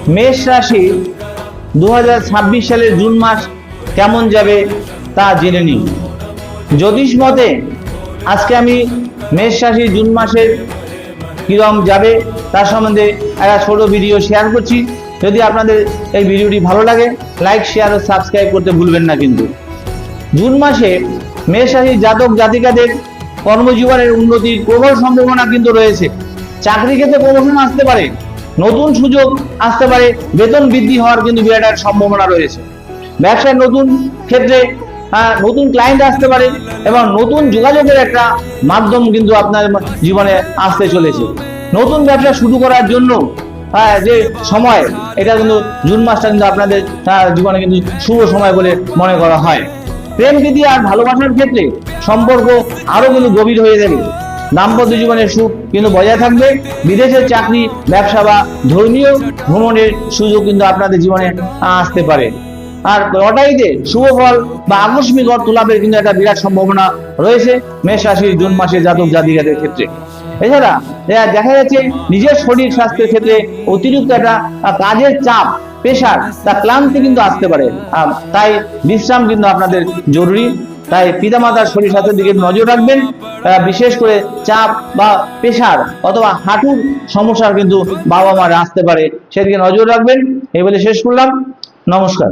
মেষ রাশি 2026 সালের জুন মাস কেমন যাবে তা জেনে নিন। জ্যোতিষ মতে আজকে আমি মেষ রাশি জুন মাসের কিরম যাবে তার সম্বন্ধে একটা ছোট ভিডিও শেয়ার করছি। যদি আপনাদের এই ভিডিওটি ভালো লাগে লাইক শেয়ার ও সাবস্ক্রাইব করতে ভুলবেন না। কিন্তু জুন মাসে মেষ রাশির জাতক জাতিকাদের কর্মজীবনের উন্নতির প্রবল সম্ভাবনা কিন্তু রয়েছে। চাকরি ক্ষেত্রে প্রমোশন আসতে পারে, নতুন সুযোগ আসতে পারে, বেতন বৃদ্ধি হওয়ার কিন্তু বিরাট একটা সম্ভাবনা রয়েছে। ব্যবসায় নতুন ক্ষেত্রে নতুন ক্লায়েন্ট আসতে পারে এবং নতুন যোগাযোগের একটা মাধ্যম কিন্তু আপনার জীবনে আসতে চলেছে। নতুন ব্যবসা শুরু করার জন্য যে সময়, এটা কিন্তু জুন মাসটা কিন্তু আপনাদের জীবনে কিন্তু শুভ সময় বলে মনে করা হয়। প্রেম প্রীতি আর ভালোবাসার ক্ষেত্রে সম্পর্ক আরো কিন্তু গভীর হয়ে যাবে। দাম্পত্য জীবনের সুখ কিন্তু বজায় থাকবে। বিদেশের চাকরি, ব্যবসা বা ধর্মীয় ভ্রমণের সুযোগ কিন্তু আপনাদের জীবনে আসতে পারে। আর লটারিতে শুভ ফল বা আকস্মিক অর্থ লাভের কিন্তু একটা বিরাট সম্ভাবনা রয়েছে মেষ রাশির জুন মাসে জাতক জাতিকাদের ক্ষেত্রে। এছাড়া দেখা যাচ্ছে নিজের শরীর স্বাস্থ্যের ক্ষেত্রে অতিরিক্ত একটা কাজের চাপ, প্রেশার, তা ক্লান্তি কিন্তু আসতে পারে। তাই বিশ্রাম কিন্তু আপনাদের জরুরি। তাই পিতামাতার শরীর স্বাস্থ্যের দিকে নজর রাখবেন। বিশেষ করে চাপ বা প্রেশার অথবা হাঁটুর সমস্যা কিন্তু বাবা মার আসতে পারে, সেদিকে নজর রাখবেন। এই বলে শেষ করলাম। নমস্কার।